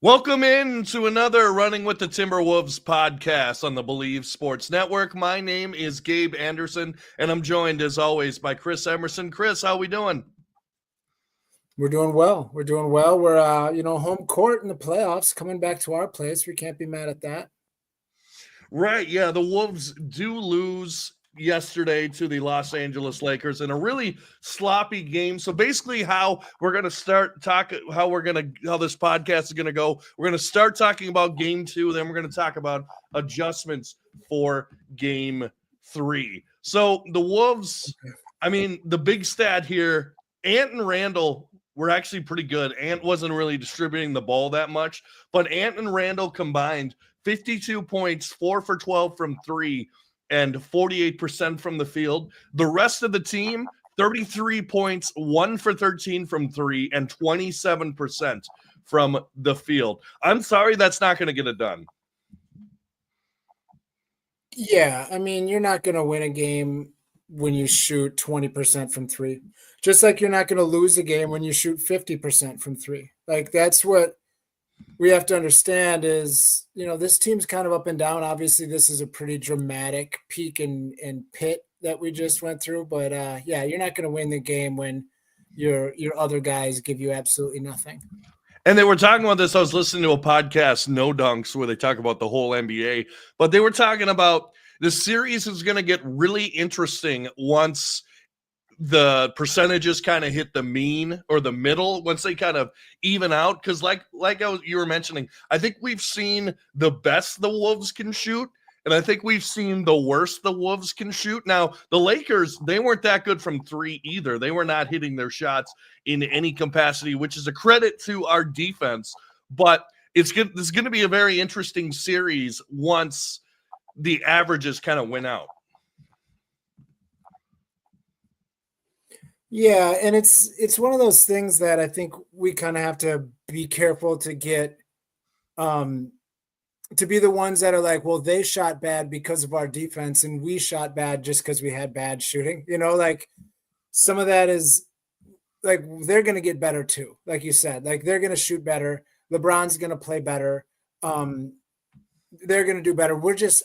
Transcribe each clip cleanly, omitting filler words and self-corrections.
Welcome in to another Running with the Timberwolves podcast on the Believe Sports Network. My name is Gabe Anderson, and I'm joined, as always, by Chris Emerson. Chris, how we doing? We're doing well. We're home court in the playoffs, coming back to our place. We can't be mad at that. Right, yeah, the Wolves do lose yesterday to the Los Angeles Lakers in a really sloppy game. So basically how we're going to start talking, how this podcast is going to go. We're going to start talking about game 2, then we're going to talk about adjustments for game 3. So the Wolves, the big stat here, Ant and Randall were actually pretty good. Ant wasn't really distributing the ball that much, but Ant and Randall combined 52 points, 4 for 12 from 3, and 48% from the field. The rest of the team, 33 points, 1 for 13 from 3, and 27% from the field. I'm sorry, that's not going to get it done. Yeah, you're not going to win a game when you shoot 20% from 3. Just like you're not going to lose a game when you shoot 50% from 3. Like, that's what we have to understand is, this team's kind of up and down. Obviously, this is a pretty dramatic peak and pit that we just went through. But, you're not going to win the game when your other guys give you absolutely nothing. And they were talking about this. I was listening to a podcast, No Dunks, where they talk about the whole NBA. But they were talking about the series is going to get really interesting once the percentages kind of hit the mean or the middle, once they kind of even out. Because you were mentioning, I think we've seen the best the Wolves can shoot, and I think we've seen the worst the Wolves can shoot. Now, the Lakers, they weren't that good from 3 either. They were not hitting their shots in any capacity, which is a credit to our defense. But this is going to be a very interesting series once the averages kind of went out. Yeah, and it's one of those things that I think we kind of have to be careful to get to be the ones that are like, well, they shot bad because of our defense and we shot bad just because we had bad shooting. Like some of that is like they're going to get better too. Like you said, like they're going to shoot better. LeBron's going to play better. They're going to do better.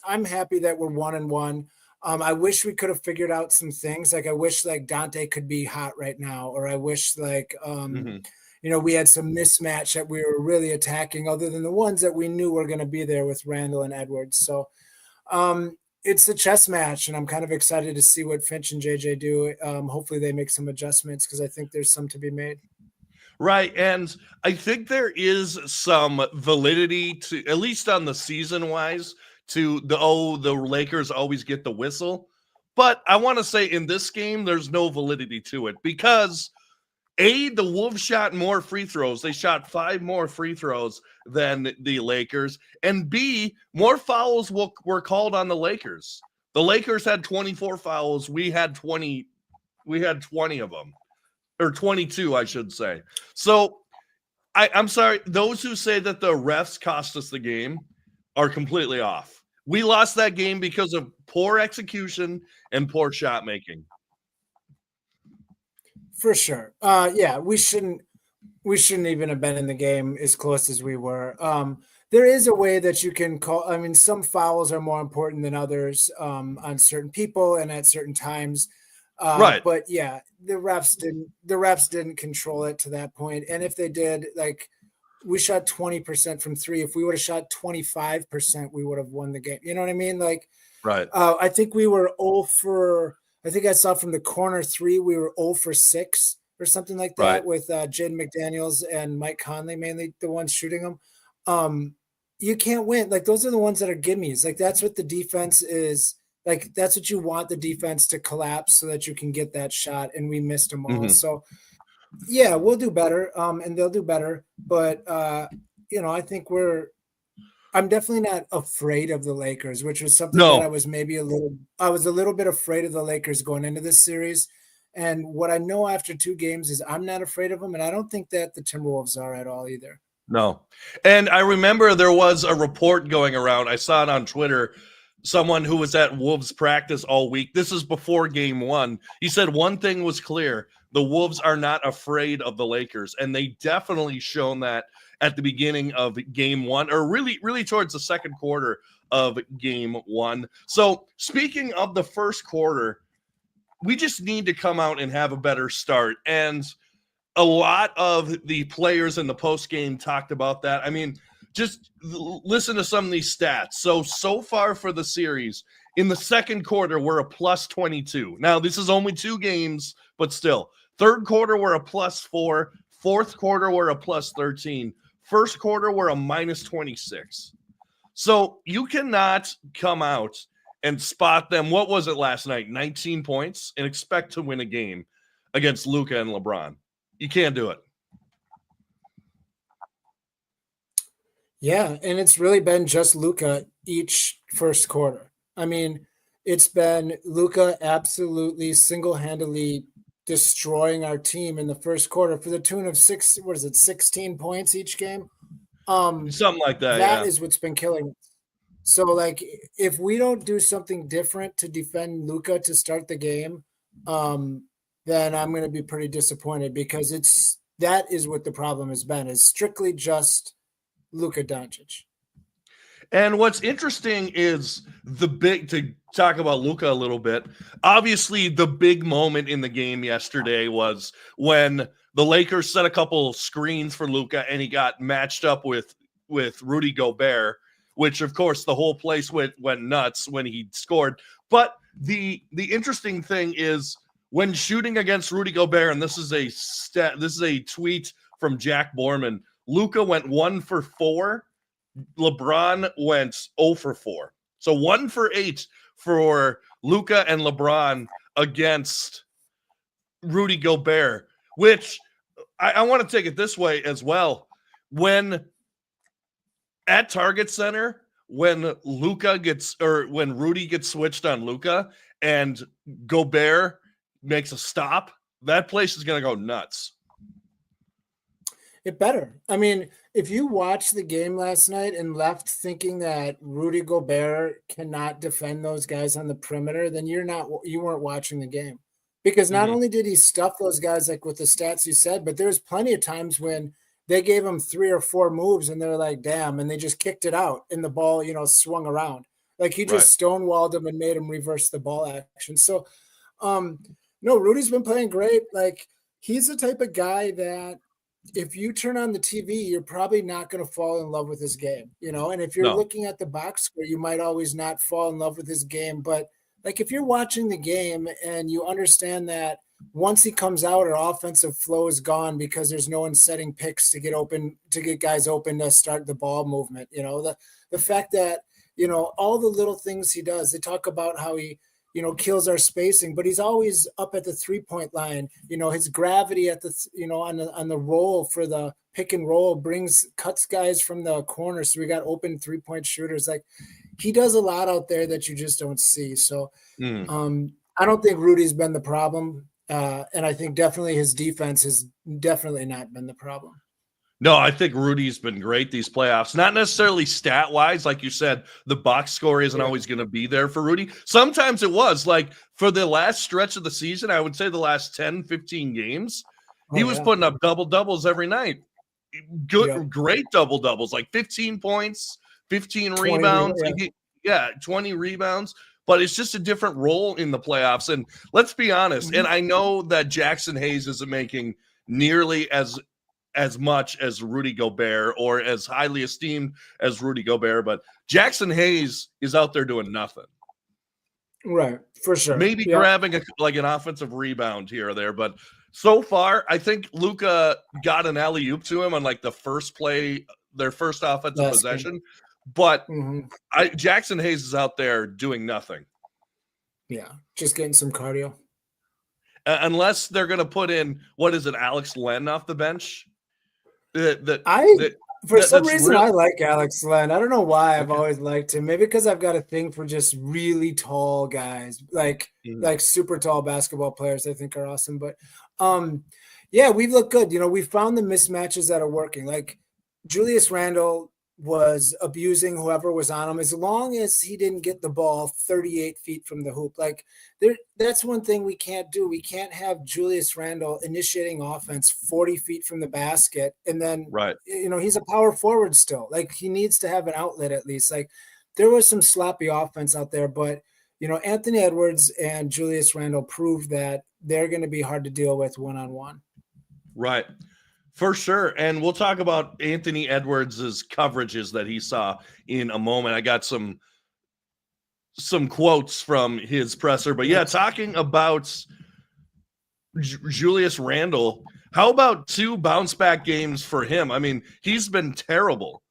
I'm happy that we're 1-1. I wish we could have figured out some things. Like I wish like Dante could be hot right now, or I wish like we had some mismatch that we were really attacking other than the ones that we knew were going to be there with Randall and Edwards. So it's a chess match, and I'm kind of excited to see what Finch and JJ do. Hopefully they make some adjustments because I think there's some to be made. Right, and I think there is some validity to, at least on the season-wise, to the Lakers always get the whistle. But I want to say in this game, there's no validity to it because A, the Wolves shot more free throws. They shot 5 more free throws than the Lakers. And B, more fouls were called on the Lakers. The Lakers had 24 fouls. We had 20 of them. Or 22, I should say. So I'm sorry. Those who say that the refs cost us the game are completely off. We lost that game because of poor execution and poor shot making. For sure. We shouldn't even have been in the game as close as we were. There is a way that you can call. Some fouls are more important than others on certain people and at certain times. Right. But yeah, the refs didn't control it to that point. And if they did, like we shot 20% from 3. If we would have shot 25%, we would have won the game. You know what I mean? Like, right. I think we were 0 for, I think I saw from the corner 3, we were 0 for 6 or something like that, right, with Jaden McDaniels and Mike Conley, mainly the ones shooting them. You can't win. Like those are the ones that are gimmies. Like that's what the defense is. Like that's what you want the defense to collapse so that you can get that shot. And we missed them all. Mm-hmm. So yeah, we'll do better. And they'll do better. But I think I'm definitely not afraid of the Lakers, which was something that I was a little bit afraid of the Lakers going into this series. And what I know after 2 games is I'm not afraid of them. And I don't think that the Timberwolves are at all either. No. And I remember there was a report going around. I saw it on Twitter. Someone who was at Wolves practice all week. This is before game 1. He said one thing was clear. The Wolves are not afraid of the Lakers. And they definitely shown that. at the beginning of game one, or really towards the second quarter of game one. So speaking of the first quarter, we just need to come out and have a better start. And a lot of the players in the post game talked about that. I mean, just listen to some of these stats. So far for the series, in the second quarter, we're a plus 22. Now, this is only 2 games, but still. Third quarter, we're a plus 4. Fourth quarter, we're a plus 13. First quarter, we're a minus 26. So you cannot come out and spot them. What was it last night? 19 points and expect to win a game against Luka and LeBron. You can't do it. Yeah, and it's really been just Luka each first quarter. I mean, it's been Luka absolutely single-handedly destroying our team in the first quarter for the tune of 16 points each game. Something like that. That is what's been killing us. So, like, if we don't do something different to defend Luka to start the game, then I'm going to be pretty disappointed, because that is what the problem has been, is strictly just Luka Doncic. And what's interesting is to talk about Luka a little bit. Obviously, the big moment in the game yesterday was when the Lakers set a couple screens for Luka and he got matched up with Rudy Gobert, which of course the whole place went nuts when he scored. But the interesting thing is, when shooting against Rudy Gobert, and this is a tweet from Jack Borman, Luka went 1 for 4. LeBron went 0 for 4. So 1 for 8 for Luka and LeBron against Rudy Gobert, which I want to take it this way as well. When at Target Center, when Rudy gets switched on Luka and Gobert makes a stop, that place is going to go nuts. It better. I mean, if you watched the game last night and left thinking that Rudy Gobert cannot defend those guys on the perimeter, then you weren't watching the game. Because not only did he stuff those guys like with the stats you said, but there's plenty of times when they gave him 3 or 4 moves and they're like, damn, and they just kicked it out and the ball, swung around. Like he just stonewalled him and made him reverse the ball action. So no, Rudy's been playing great. Like, he's the type of guy that if you turn on the TV, you're probably not going to fall in love with his game, and if you're looking at the box score, you might always not fall in love with his game. But like, if you're watching the game and you understand that once he comes out, our offensive flow is gone because there's no one setting picks to get guys open to start the ball movement. The fact that, all the little things he does, they talk about how he, kills our spacing, but he's always up at the 3-point line. His gravity at the, on the roll for the pick and roll cuts guys from the corner. So we got open 3-point shooters. Like, he does a lot out there that you just don't see. So I don't think Rudy's been the problem. And I think definitely his defense has definitely not been the problem. No, I think Rudy's been great these playoffs. Not necessarily stat-wise. Like you said, the box score isn't always going to be there for Rudy. Sometimes it was. Like, for the last stretch of the season, I would say the last 10, 15 games, he was putting up double-doubles every night. Great double-doubles, like 15 points, 15 rebounds. 20 rebounds. But it's just a different role in the playoffs. And let's be honest, and I know that Jackson Hayes isn't making nearly as much as Rudy Gobert or as highly esteemed as Rudy Gobert, but Jackson Hayes is out there doing nothing. Right, for sure. Maybe grabbing an offensive rebound here or there, but so far, I think Luka got an alley-oop to him on like the first play, their first offensive possession. Game. But Jackson Hayes is out there doing nothing. Yeah, just getting some cardio. Unless they're going to put in, Alex Len off the bench? For some reason, I like Alex Len. I don't know why I've always liked him. Maybe because I've got a thing for just really tall guys, like super tall basketball players. I think are awesome. But we've looked good. We found the mismatches that are working. Like Julius Randle was abusing whoever was on him, as long as he didn't get the ball 38 feet from the hoop. Like that's one thing we can't do. We can't have Julius Randle initiating offense 40 feet from the basket. And then, Right. He's a power forward still. Like he needs to have an outlet at least. Like there was some sloppy offense out there, but Anthony Edwards and Julius Randle proved that they're going to be hard to deal with one-on-one. Right. For sure. And we'll talk about Anthony Edwards' coverages that he saw in a moment. I got some quotes from his presser. But yeah, talking about Julius Randle, how about 2 bounce-back games for him? I mean, he's been terrible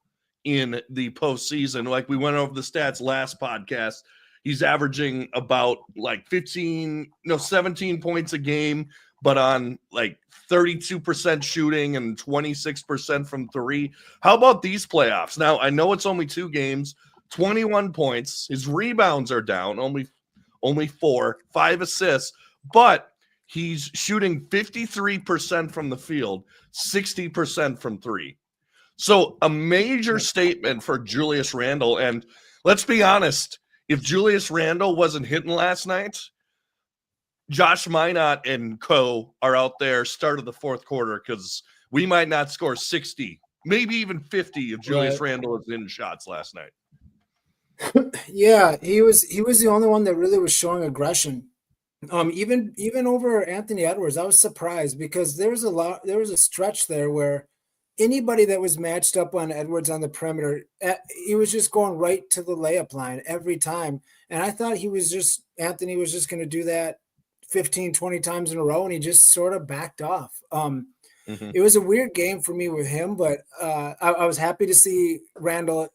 in the postseason. Like we went over the stats last podcast. He's averaging about like 17 points a game, but on like 32% shooting and 26% from 3. How about these playoffs? Now, I know it's only 2 games, 21 points. His rebounds are down, only 4, 5 assists, but he's shooting 53% from the field, 60% from 3. So a major statement for Julius Randle. And let's be honest, if Julius Randle wasn't hitting last night, Josh Minot and co are out there start of the fourth quarter because we might not score 60, maybe even 50 if Julius Randle is in shots last night. Yeah, he was the only one that really was showing aggression. Even over Anthony Edwards, I was surprised because there was a stretch there where anybody that was matched up on Edwards on the perimeter, he was just going right to the layup line every time. And I thought Anthony was just going to do that 15, 20 times in a row, and he just sort of backed off. It was a weird game for me with him, but I was happy to see Randle,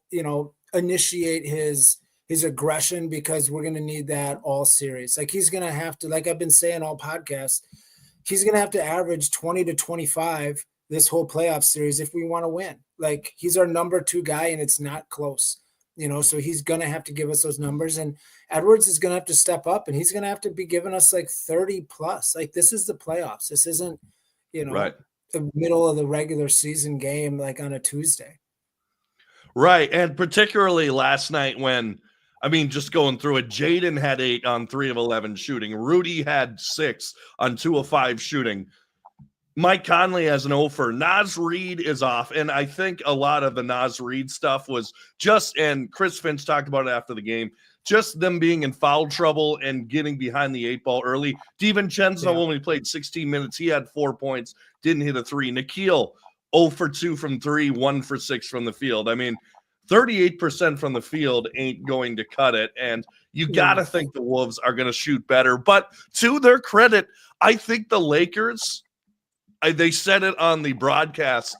initiate his aggression, because we're going to need that all series. Like he's going to have to, like I've been saying all podcasts, he's going to have to average 20 to 25 this whole playoff series if we want to win. Like he's our number 2 guy and it's not close, so he's going to have to give us those numbers, and Edwards is going to have to step up, and he's going to have to be giving us like 30 plus. Like this is the playoffs. This isn't, right, the middle of the regular season game, like on a Tuesday. Right. And particularly last night when, just going through it, Jaden had 8 on 3 of 11 shooting. Rudy had 6 on 2 of 5 shooting. Mike Conley has an 0 for. Naz Reid is off. And I think a lot of the Naz Reid stuff was and Chris Finch talked about it after the game, just them being in foul trouble and getting behind the 8 ball early. DiVincenzo only played 16 minutes. He had 4 points, didn't hit a 3. Nikhil, 0 for 2 from 3, 1 for 6 from the field. 38% from the field ain't going to cut it. And you got to think the Wolves are going to shoot better. But to their credit, I think the Lakers, they said it on the broadcast,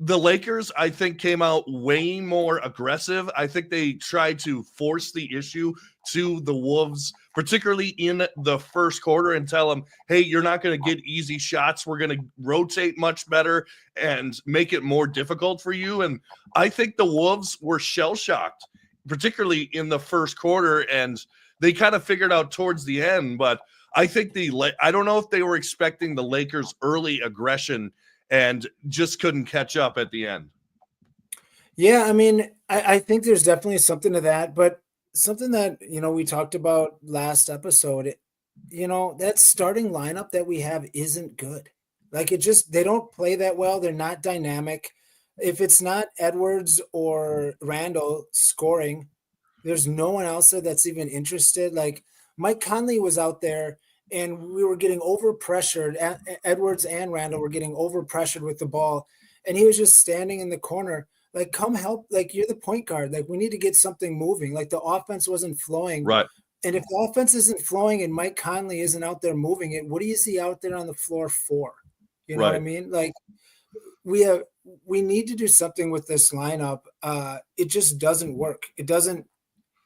the Lakers, I think, came out way more aggressive. I think they tried to force the issue to the Wolves, particularly in the first quarter, and tell them, hey, you're not going to get easy shots. We're going to rotate much better and make it more difficult for you. And I think the Wolves were shell-shocked, particularly in the first quarter, and they kind of figured out towards the end. But I think I don't know if they were expecting the Lakers' early aggression and just couldn't catch up at the end. Yeah, I think there's definitely something to that, but something that, we talked about last episode, that starting lineup that we have isn't good. Like they don't play that well. They're not dynamic. If it's not Edwards or Randle scoring, there's no one else there that's even interested. Like Mike Conley was out there, and we were getting over pressured. Edwards and Randle were getting over pressured with the ball, and he was just standing in the corner. Like, come help. Like, you're the point guard. Like, we need to get something moving. Like, the offense wasn't flowing. Right. And if the offense isn't flowing and Mike Conley isn't out there moving it, what do you see out there on the floor for? You know what I mean? Like, we need to do something with this lineup. It just doesn't work. It doesn't.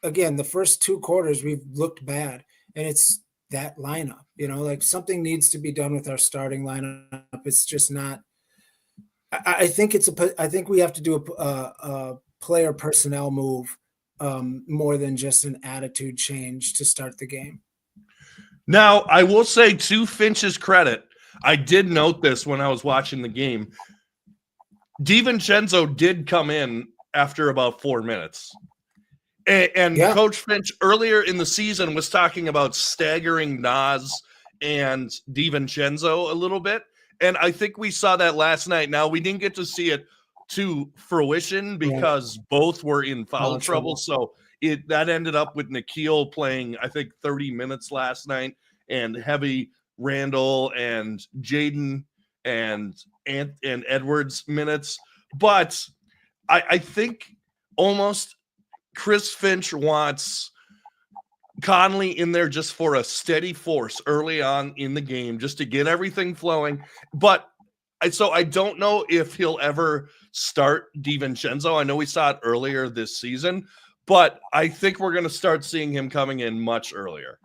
Again, the first 2 quarters, we've looked bad, and it's that lineup, like something needs to be done with our starting lineup. It's just not. I think we have to do a player personnel move more than just an attitude change to start the game. Now, I will say, to Finch's credit, I did note this when I was watching the game. DiVincenzo did come in after about 4 minutes. And Coach Finch earlier in the season was talking about staggering Nas and DiVincenzo a little bit. And I think we saw that last night. Now, we didn't get to see it to fruition because both were in foul trouble. So that ended up with Nikhil playing, I think, 30 minutes last night, and heavy Randall and Jaden and Edwards minutes. But I think almost Chris Finch wants Conley in there just for a steady force early on in the game, just to get everything flowing. But I don't know if he'll ever start DiVincenzo. I know we saw it earlier this season, but I think we're going to start seeing him coming in much earlier.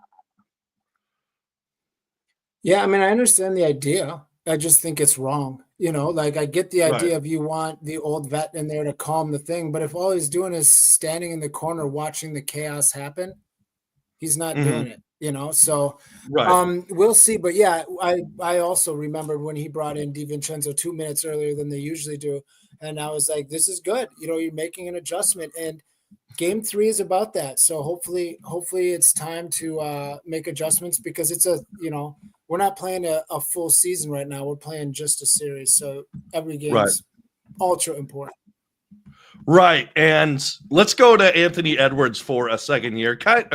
Yeah, I mean, I understand the idea. I just think it's wrong. Like I get the idea of you want the old vet in there to calm the thing, but if all he's doing is standing in the corner watching the chaos happen, he's not doing it, So we'll see. But yeah, I also remembered when he brought in DiVincenzo 2 minutes earlier than they usually do. And I was like, this is good. You're making an adjustment. And Game 3 is about that. So hopefully it's time to make adjustments, because it's we're not playing a full season right now. We're playing just a series. So every game is ultra important. Right. And let's go to Anthony Edwards for a second here. Kind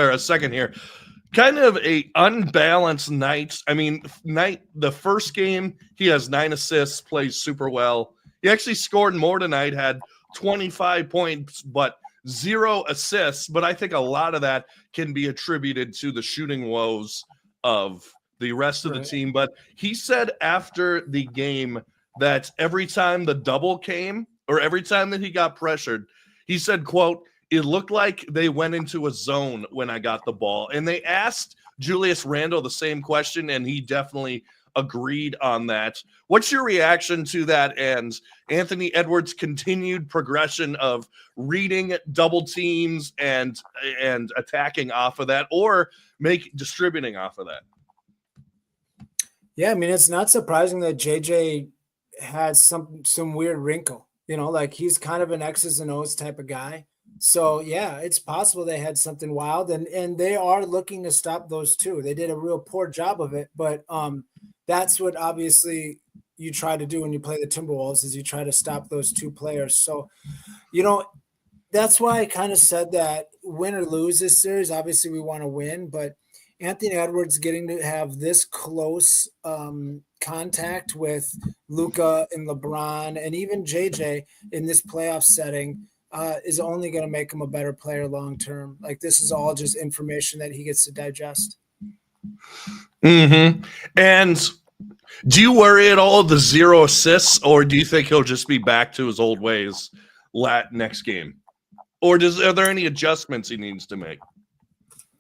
of a unbalanced night. I mean, the first game, he has 9 assists, plays super well. He actually scored more tonight, had 25 points, but 0 assists. But I think a lot of that can be attributed to the shooting woes of the rest of the team. But he said after the game that every time the double came, or every time that he got pressured, he said, quote, "It looked like they went into a zone when I got the ball." And they asked Julius Randle the same question, and he definitely agreed on that. What's your reaction to that and Anthony Edwards' continued progression of reading double teams and attacking off of that, or distributing off of that? Yeah, I mean, it's not surprising that JJ has some weird wrinkle. Like he's kind of an X's and O's type of guy. So yeah, it's possible they had something wild, and they are looking to stop those two. They did a real poor job of it, but that's what obviously you try to do when you play the Timberwolves, is you try to stop those two players. So, that's why I kind of said that win or lose this series, obviously we want to win, but Anthony Edwards getting to have this close contact with Luka and LeBron and even JJ in this playoff setting is only going to make him a better player long term. Like, this is all just information that he gets to digest. And do you worry at all the 0 assists, or do you think he'll just be back to his old ways next game? Or are there any adjustments he needs to make?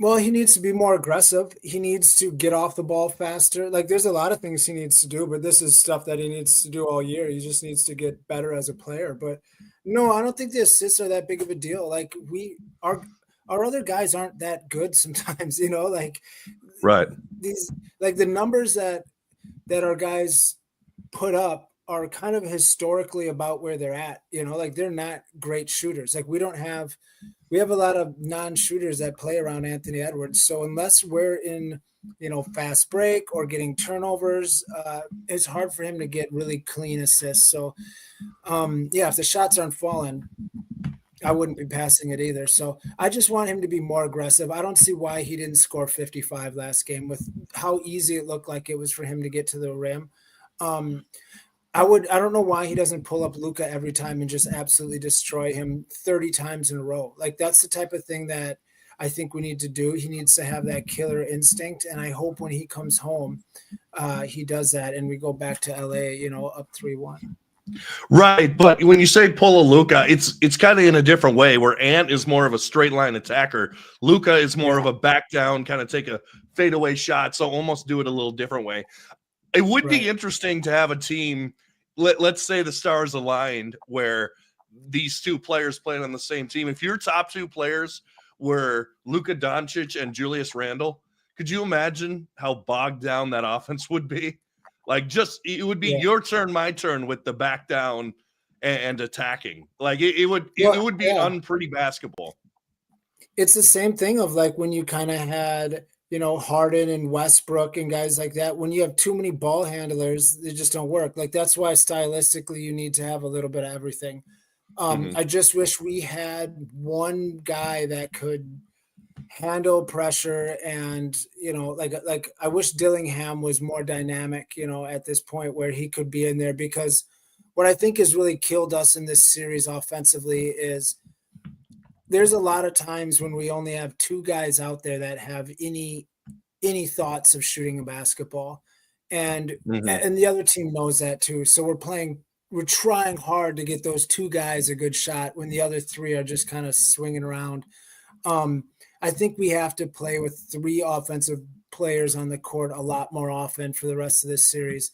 Well, he needs to be more aggressive. He needs to get off the ball faster. Like, there's a lot of things he needs to do, but this is stuff that he needs to do all year. He just needs to get better as a player. But no, I don't think the assists are that big of a deal. Like, our other guys aren't that good sometimes, like these, like the numbers that our guys put up are kind of historically about where they're at, like they're not great shooters. Like we have a lot of non-shooters that play around Anthony Edwards. So unless we're in, fast break or getting turnovers, it's hard for him to get really clean assists. So if the shots aren't falling, I wouldn't be passing it either. So I just want him to be more aggressive. I don't see why he didn't score 55 last game with how easy it looked like it was for him to get to the rim. I don't know why he doesn't pull up Luka every time and just absolutely destroy him 30 times in a row. Like, that's the type of thing that I think we need to do. He needs to have that killer instinct. And I hope when he comes home, he does that and we go back to LA, up 3-1. Right. But when you say pull a Luka, it's kind of in a different way, where Ant is more of a straight line attacker. Luka is more of a back down, kind of take a fadeaway shot. So almost do it a little different way. It would be interesting to have a team, let's say the stars aligned, where these two players playing on the same team. If your top two players were Luka Doncic and Julius Randle, could you imagine how bogged down that offense would be? Like, it would be your turn, my turn with the back down and attacking. Like it would be unpretty basketball. It's the same thing of like when you kind of had, Harden and Westbrook and guys like that. When you have too many ball handlers, they just don't work. Like that's why stylistically you need to have a little bit of everything. I just wish we had one guy that could handle pressure and, like I wish Dillingham was more dynamic, at this point where he could be in there, because what I think has really killed us in this series offensively is there's a lot of times when we only have two guys out there that have any thoughts of shooting a basketball, and the other team knows that too. So we're trying hard to get those two guys a good shot when the other three are just kind of swinging around. I think we have to play with three offensive players on the court a lot more often for the rest of this series.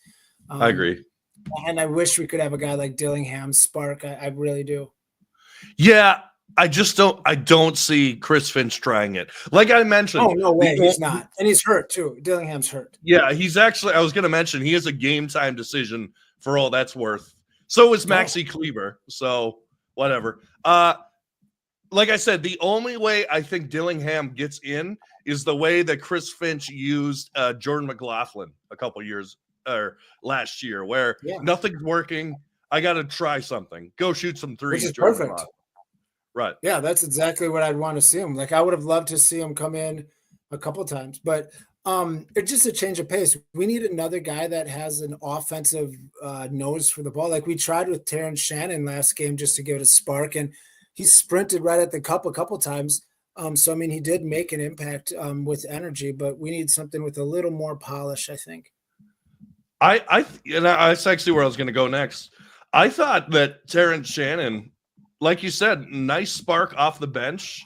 I agree. And I wish we could have a guy like Dillingham spark. I really do. Yeah. I don't see Chris Finch trying it. Like I mentioned. Oh, no way. He's not. And he's hurt too. Dillingham's hurt. Yeah, he's actually, I was going to mention, he has a game time decision for all that's worth. So is Maxi Kleber. So whatever. Like I said, the only way I think Dillingham gets in is the way that Chris Finch used Jordan McLaughlin a couple years or last year, where nothing's working. I got to try something. Go shoot some threes. Which is perfect. Right. Yeah, that's exactly what I'd want to see him. Like I would have loved to see him come in a couple times, but it's just a change of pace. We need another guy that has an offensive nose for the ball. Like we tried with Terrence Shannon last game just to give it a spark, and he sprinted right at the cup a couple times. So I mean, he did make an impact with energy, but we need something with a little more polish, I think. That's actually where I was going to go next. I thought that Terrence Shannon, like you said, nice spark off the bench,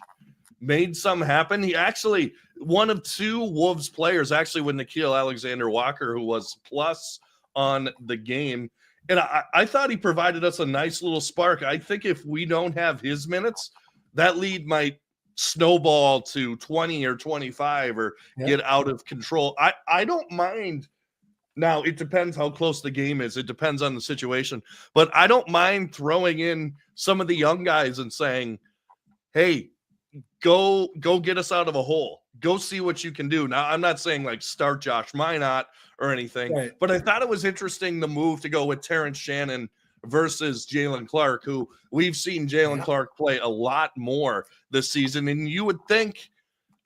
made something happen. He actually, one of two Wolves players, actually with Nickeil Alexander-Walker, who was plus on the game. And I thought he provided us a nice little spark. I think if we don't have his minutes, that lead might snowball to 20 or 25 or get out of control. I don't mind. Now, it depends how close the game is. It depends on the situation. But I don't mind throwing in some of the young guys and saying, hey, go get us out of a hole. Go see what you can do. Now, I'm not saying like start Josh Minot or anything, but I thought it was interesting the move to go with Terrence Shannon versus Jalen Clark, who we've seen Jalen Clark play a lot more this season. And you would think,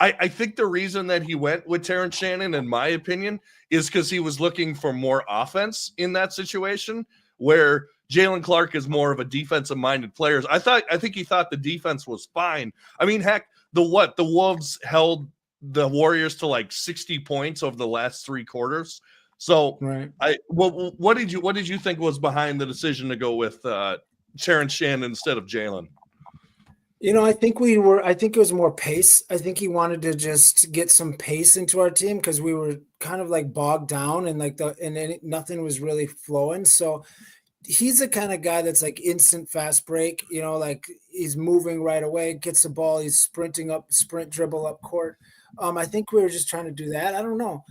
I think the reason that he went with Terrence Shannon, in my opinion, is because he was looking for more offense in that situation, where Jalen Clark is more of a defensive-minded player. I think he thought the defense was fine. I mean, heck, the Wolves held the Warriors to like 60 points over the last three quarters. So, what did you think was behind the decision to go with Terrence Shannon instead of Jalen? I think it was more pace. I think he wanted to just get some pace into our team because we were kind of like bogged down and nothing was really flowing. So he's the kind of guy that's like instant fast break, like he's moving right away, gets the ball, he's sprint dribble up court. I think we were just trying to do that. I don't know.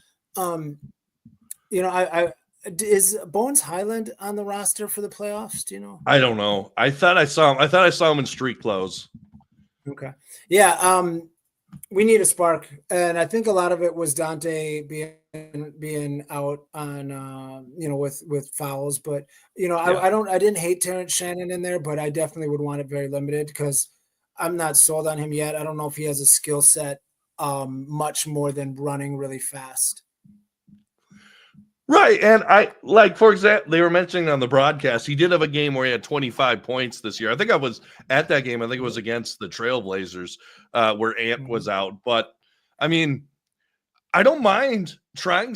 Is Bones Highland on the roster for the playoffs? Do you know? I don't know. I thought I saw him in street clothes. Okay. Yeah. We need a spark. And I think a lot of it was Dante being out on, with fouls, but I didn't hate Terrence Shannon in there, but I definitely would want it very limited because I'm not sold on him yet. I don't know if he has a skill set much more than running really fast. Right. And for example, they were mentioning on the broadcast, he did have a game where he had 25 points this year. I think I was at that game. I think it was against the Trailblazers where Ant was out. But I mean, I don't mind trying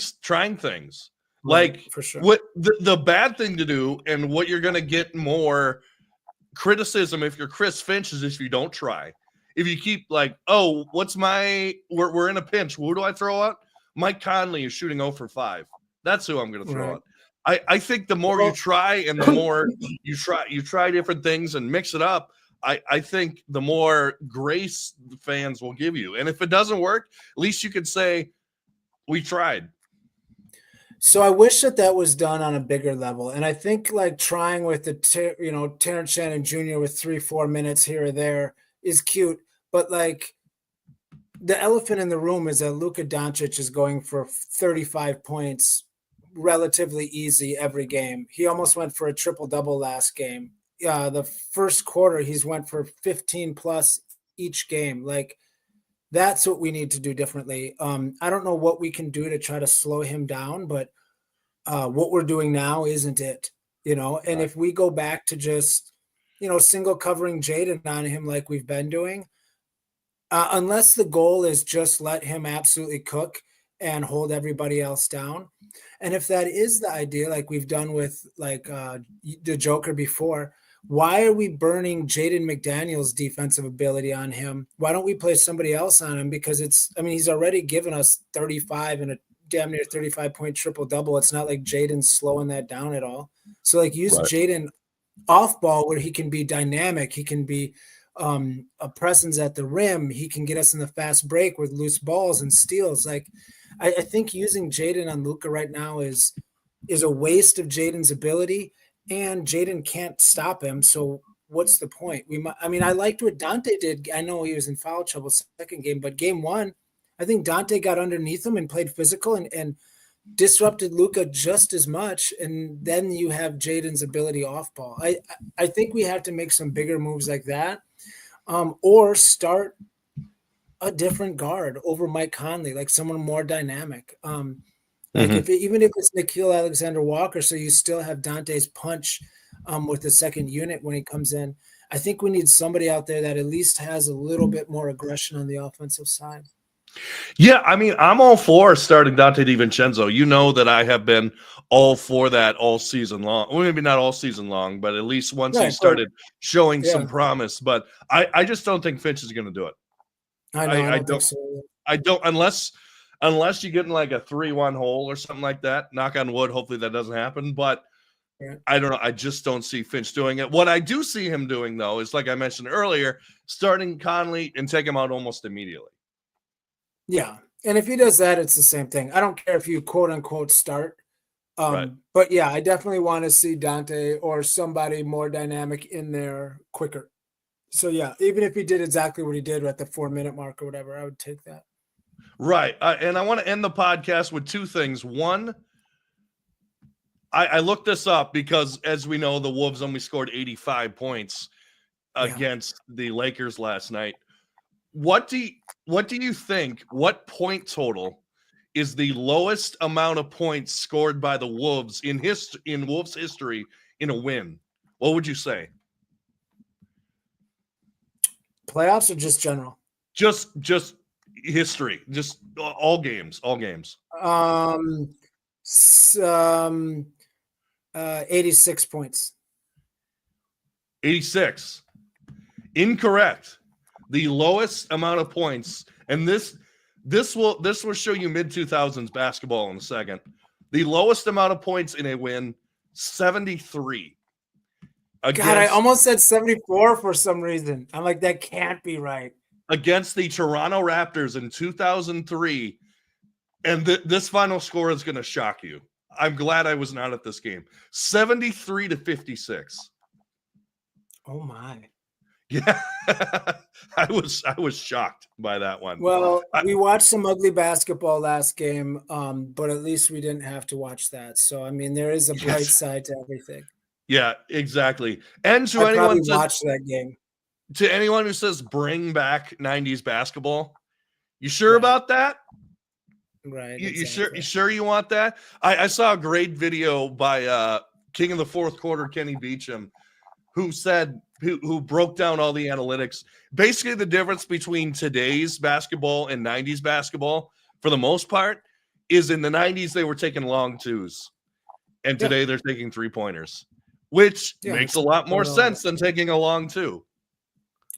things. Like, for sure. What the bad thing to do, and what you're going to get more criticism if you're Chris Finch, is if you don't try. If you keep like, oh, we're in a pinch. Who do I throw out? Mike Conley is shooting 0 for 5. That's who I'm going to throw out. I think the more you try and the more you try different things and mix it up, I think the more grace fans will give you. And if it doesn't work, at least you could say, we tried. So I wish that was done on a bigger level, and I think like trying with Terrence Shannon Jr. with 3-4 minutes here or there is cute, but like the elephant in the room is that Luka Doncic is going for 35 points relatively easy every game. He almost went for a triple double last game. The first quarter he's went for 15 plus each game. Like that's what we need to do differently. I don't know what we can do to try to slow him down, but what we're doing now isn't it, and Right. if we go back to just, single covering Jaden on him like we've been doing, unless the goal is just let him absolutely cook and hold everybody else down. And if that is the idea, like we've done with like the Joker before, why are we burning Jaden McDaniel's defensive ability on him? Why don't we play somebody else on him? Because he's already given us 35 and a damn near 35-point triple double. It's not like Jaden's slowing that down at all. So like use Right. Jaden off ball where he can be dynamic. He can be a presence at the rim. He can get us in the fast break with loose balls and steals. Like I think using Jaden on Luka right now is a waste of Jaden's ability, and Jaden can't stop him. So what's the point? I liked what Dante did. I know he was in foul trouble second game, but game one, I think Dante got underneath him and played physical and disrupted Luka just as much. And then you have Jaden's ability off ball. I think we have to make some bigger moves like that, or start a different guard over Mike Conley, like someone more dynamic. Like even if it's Nickeil Alexander-Walker, so you still have Dante's punch with the second unit when he comes in. I think we need somebody out there that at least has a little bit more aggression on the offensive side. Yeah, I mean, I'm all for starting Dante DiVincenzo. You know that I have been all for that all season long. Well, maybe not all season long, but at least once he started showing some promise. But I just don't think Finch is going to do it. I don't think so. I don't unless you get in like a 3-1 hole or something like that. Knock on wood. Hopefully that doesn't happen. But I don't know. I just don't see Finch doing it. What I do see him doing, though, is like I mentioned earlier, starting Conley and take him out almost immediately. Yeah. And if he does that, it's the same thing. I don't care if you quote unquote start. Right. But yeah, I definitely want to see Dante or somebody more dynamic in there quicker. So yeah, even if he did exactly what he did at the 4-minute mark or whatever, I would take that. Right. And I want to end the podcast with two things. One, I looked this up because, as we know, the Wolves only scored 85 points against the Lakers last night. What do you think? What point total is the lowest amount of points scored by the Wolves in Wolves history in a win? What would you say? Playoffs or just general? Just history, just all games. 86 points. 86. Incorrect. The lowest amount of points, and this will show you mid-2000s basketball in a second. The lowest amount of points in a win, 73. God, I almost said 74 for some reason. I'm like, that can't be right. Against the Toronto Raptors in 2003, and this final score is going to shock you. I'm glad I was not at this game. 73-56. Oh my. Yeah, I was shocked by that one. Well, we watched some ugly basketball last game, but at least we didn't have to watch that. So, I mean, there is a bright side to everything. Yeah, exactly. And to I anyone watch that game. To anyone who says bring back 90s basketball, you sure about that? Right. You sure you want that? I saw a great video by King of the Fourth Quarter, Kenny Beecham, who broke down all the analytics. Basically, the difference between today's basketball and 90s basketball, for the most part, is in the 90s they were taking long twos, and today they're taking 3-pointers, which makes a lot more sense than taking a long two.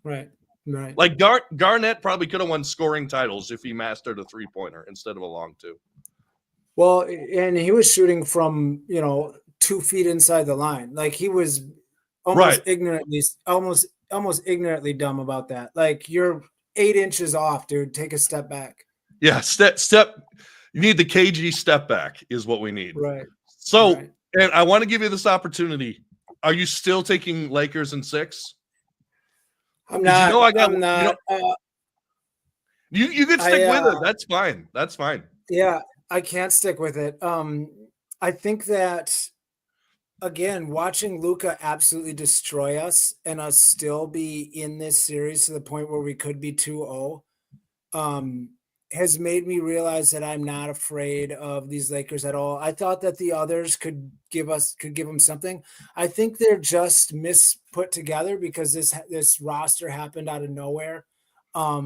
Right. Like Garnett probably could have won scoring titles if he mastered a 3-pointer instead of a long two. Well, and he was shooting from 2 feet inside the line. Like he was almost ignorantly dumb about that. Like you're 8 inches off, dude. Take a step back. Yeah, You need the KG step back is what we need. Right. So, Right. and I want to give you this opportunity. Are you still taking Lakers in 6? I'm not. You know I got, I'm not. you can stick with it. That's fine. That's fine. Yeah, I can't stick with it. I think that again, watching Luka absolutely destroy us and us still be in this series to the point where we could be 2-0 has made me realize that I'm not afraid of these Lakers at all. I thought that the others could give them something. I think they're just put together because this roster happened out of nowhere. I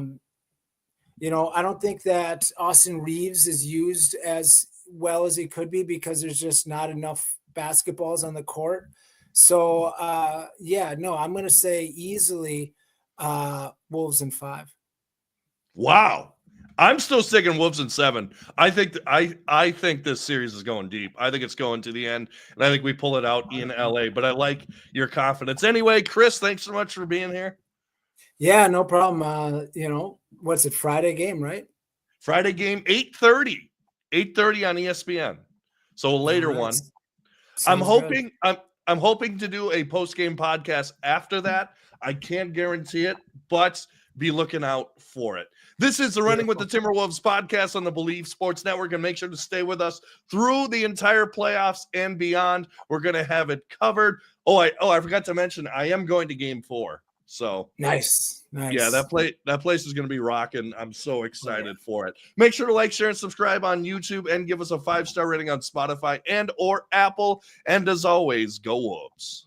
don't think that Austin Reeves is used as well as he could be because there's just not enough basketballs on the court. So I'm going to say easily Wolves in 5. Wow. I'm still sticking Wolves in 7. I think I think this series is going deep. I think it's going to the end, and I think we pull it out in LA. But I like your confidence. Anyway, Chris, thanks so much for being here. Yeah, no problem. What's it? Friday game, right? Friday game, 8:30. 8:30 on ESPN. So a later one. I'm hoping to do a post-game podcast after that. I can't guarantee it, but be looking out for it. This is the Running with the Timberwolves podcast on the Believe Sports Network, and make sure to stay with us through the entire playoffs and beyond. We're going to have it covered. I forgot to mention, I am going to Game 4. So nice. Yeah, that place is going to be rocking. I'm so excited for it. Make sure to like, share, and subscribe on YouTube, and give us a 5-star rating on Spotify and or Apple. And as always, go Wolves.